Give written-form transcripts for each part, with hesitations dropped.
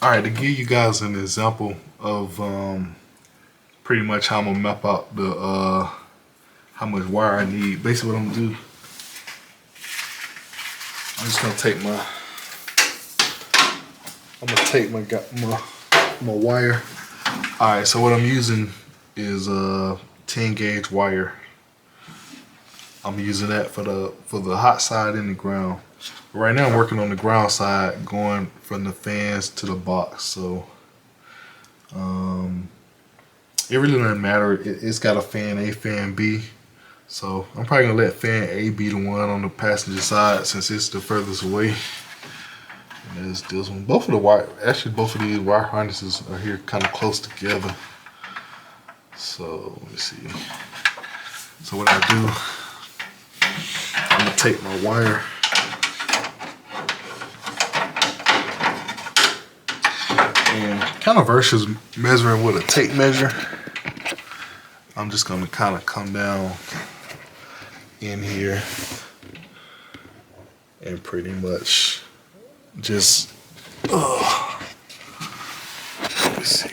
Alright, to give you guys an example of pretty much how I'm gonna map out the how much wire I need. Basically what I'm gonna do, I'm just gonna take my wire. Alright, so what I'm using is 10 gauge wire. I'm using that for the hot side and the ground. Right now I'm working on the ground side, going from the fans to the box. So it really doesn't matter. It's got a fan A, fan B. So I'm probably gonna let fan A be the one on the passenger side since it's the furthest away. And there's this one. Both of the wire, actually both of these wire harnesses are here kind of close together. So let me see. So what I do, I'm gonna take my wire and kind of versus measuring with a tape measure, I'm just gonna kind of come down in here and pretty much just let me see.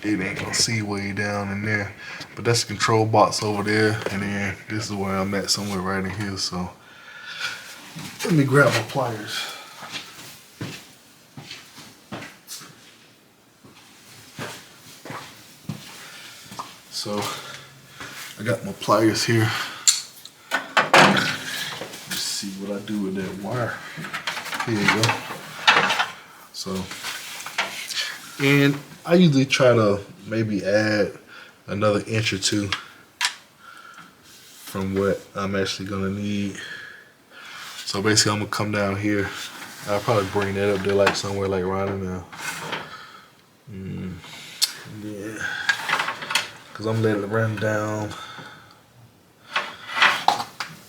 It ain't gonna see way down in there, but that's the control box over there, and then this is where I'm at, somewhere right in here. So let me grab my pliers. So I got my pliers here. Let's see what I do with that wire. Here you go. So, and I usually try to maybe add another inch or two from what I'm actually gonna need. So basically I'm gonna come down here. I'll probably bring that up there like somewhere like right in there. Yeah. Cause I'm letting it run down.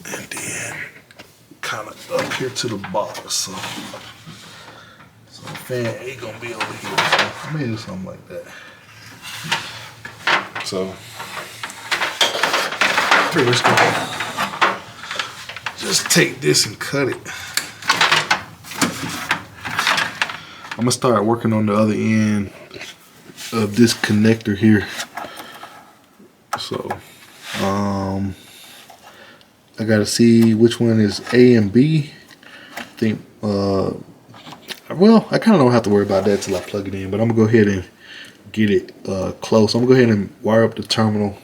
And then kind of up here to the box. So fan A gonna be over here. So I may do something like that. So pretty much gonna just take this and cut it. I'm gonna start working on the other end of this connector here. So I gotta see which one is A and B. I think well, I kind of don't have to worry about that till I plug it in, but I'm gonna go ahead and get it close. I'm gonna go ahead and wire up the terminal,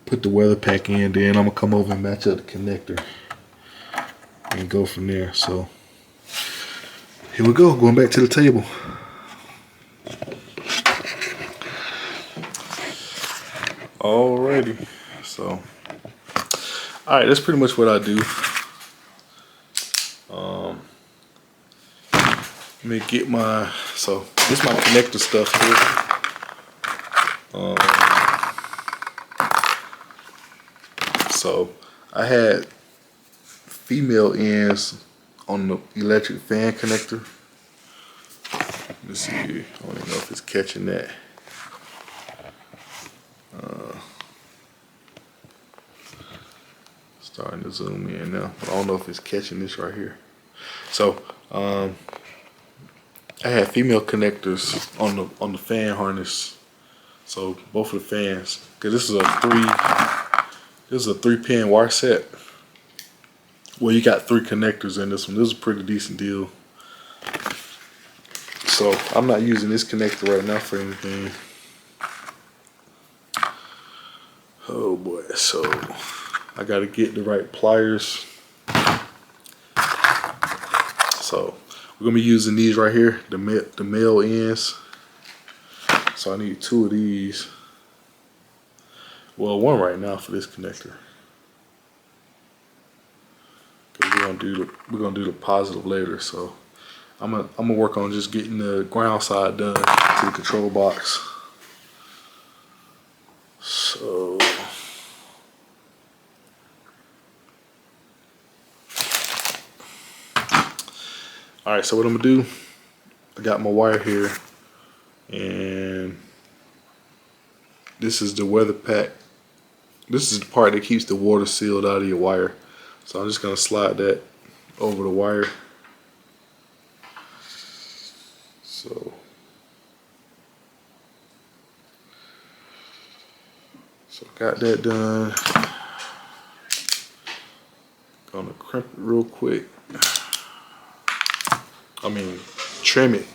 put the weather pack in, then I'm gonna come over and match up the connector and go from there. So here we go, going back to the table. Alrighty, so alright, that's pretty much what I do. Let me get my, so this is my connector stuff here. So I had female ends on the electric fan connector. Let's see here. I don't even know if it's catching that. Starting to zoom in now, but I don't know if it's catching this right here. So I had female connectors on the fan harness. So both of the fans, cause this is a 3-pin wire set. Well, you got 3 connectors in this one. This is a pretty decent deal. So I'm not using this connector right now for anything. Oh boy, so I gotta get the right pliers. So we're gonna be using these right here, the male ends. So I need 2 of these. Well, 1 right now for this connector. Cause we're gonna do the positive later. So I'm gonna work on just getting the ground side done to the control box. So alright, so what I'm gonna do, I got my wire here, and this is the weather pack. This is the part that keeps the water sealed out of your wire. So I'm just gonna slide that over the wire. So got that done. Gonna crimp it real quick. I mean, trim it.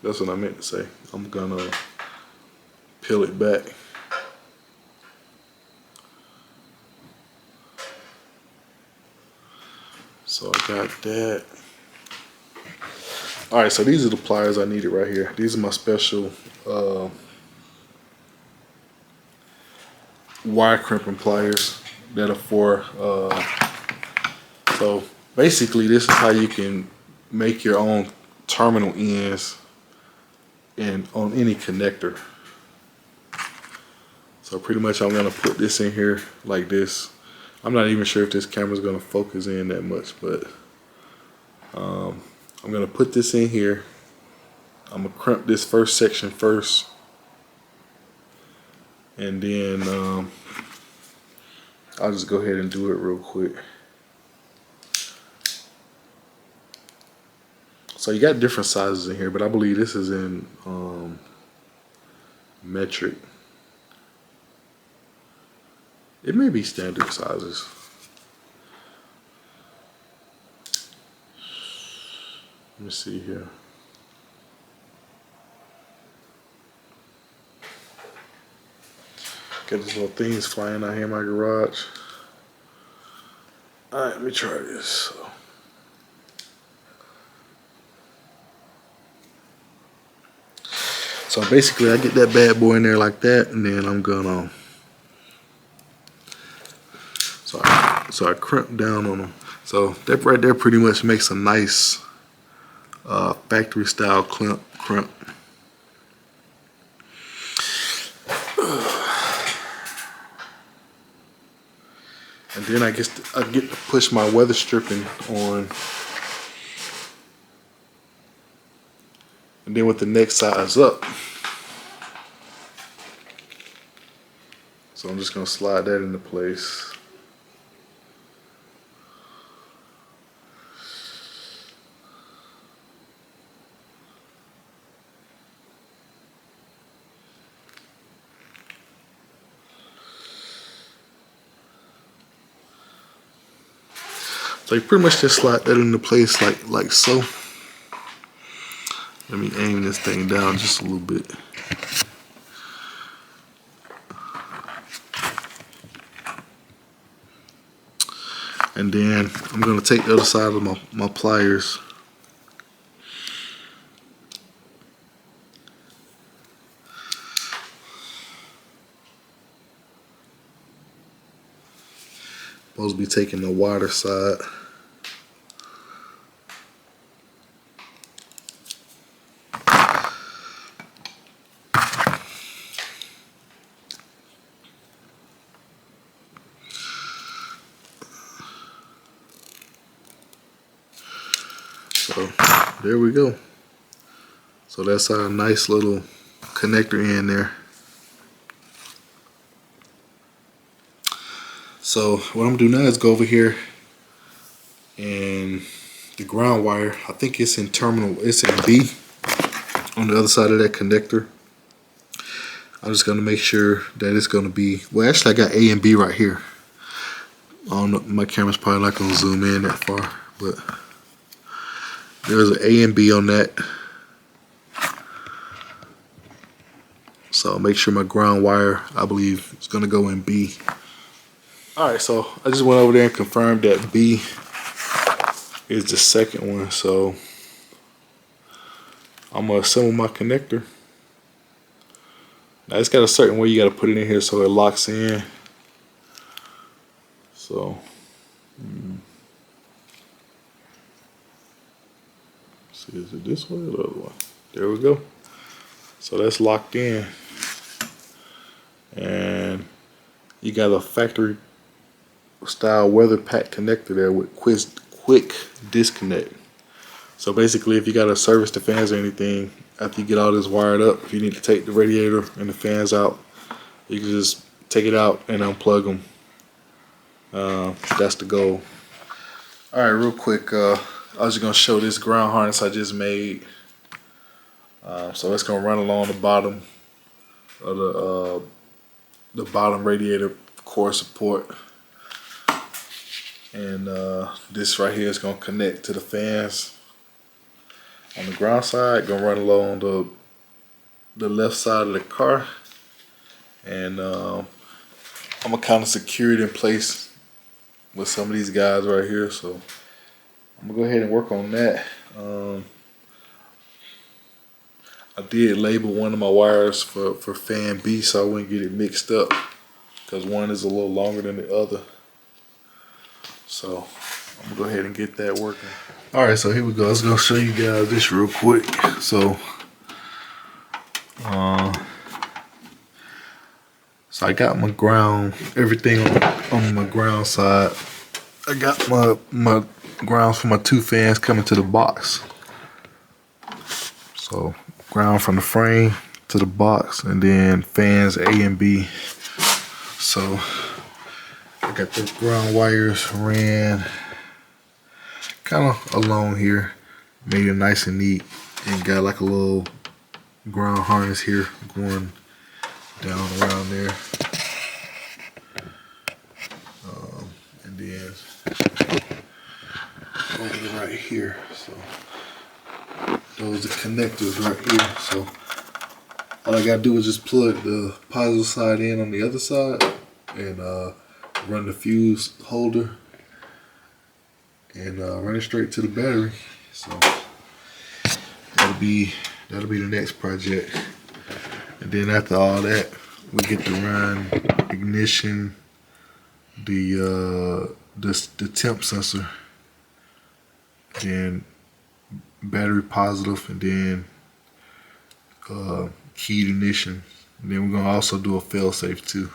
That's what I meant to say. I'm gonna peel it back. So I got that. All right, so these are the pliers I needed right here. These are my special wire crimping pliers that are for, so basically this is how you can make your own terminal ends on any connector. So pretty much I'm gonna put this in here like this. I'm not even sure if this camera's gonna focus in that much, but I'm gonna put this in here. I'm gonna crimp this first section first, and then I'll just go ahead and do it real quick. So you got different sizes in here, but I believe this is in metric. It may be standard sizes. Let me see here. Got these little things flying out here in my garage. All right, let me try this. So basically I get that bad boy in there like that, and then I'm gonna, so I crimp down on them. So that right there pretty much makes a nice factory style crimp. And then I get to push my weather stripping on. And then with the next size up. So I'm just gonna slide that into place. So you pretty much just slide that into place like so. Let me aim this thing down just a little bit. And then I'm gonna take the other side of my pliers. Supposed to be taking the wider side. So there we go. So that's our nice little connector in there. So what I'm gonna do now is go over here, and the ground wire, I think it's in B on the other side of that connector. I'm just gonna make sure that it's gonna be, well actually I got A and B right here. I don't know, my camera's probably not gonna zoom in that far, but there's an A and B on that. So make sure my ground wire, I believe, is gonna go in B. Alright, so I just went over there and confirmed that B is the second one. So I'm gonna assemble my connector. Now it's got a certain way you gotta put it in here so it locks in. So see, is it this way or the other one? There we go. So that's locked in. And you got a factory style weather pack connector there with quick disconnect. So basically if you got to service the fans or anything, after you get all this wired up, if you need to take the radiator and the fans out, you can just take it out and unplug them. That's the goal. Alright, real quick, I was just going to show this ground harness I just made. So it's gonna run along the bottom of the bottom radiator core support, and this right here is gonna connect to the fans on the ground side. Gonna run along the left side of the car, and I'm gonna kind of secure it in place with some of these guys right here. So I'm gonna go ahead and work on that. I did label one of my wires for fan B so I wouldn't get it mixed up, because one is a little longer than the other. So I'm gonna go ahead and get that working. All right, so here we go. Let's go show you guys this real quick. So I got my ground, everything on my ground side. I got my grounds for my two fans coming to the box. So ground from the frame to the box, and then fans A and B. So I got the ground wires ran kind of along here, made it nice and neat, and got like a little ground harness here going down around there. And then over right here. So those are connectors right here. So all I gotta do is just plug the positive side in on the other side, and run the fuse holder, and run it straight to the battery. So that'll be the next project. And then after all that, we get to run ignition, the temp sensor, then battery positive, and then keyed ignition. And then we're gonna also do a fail safe too.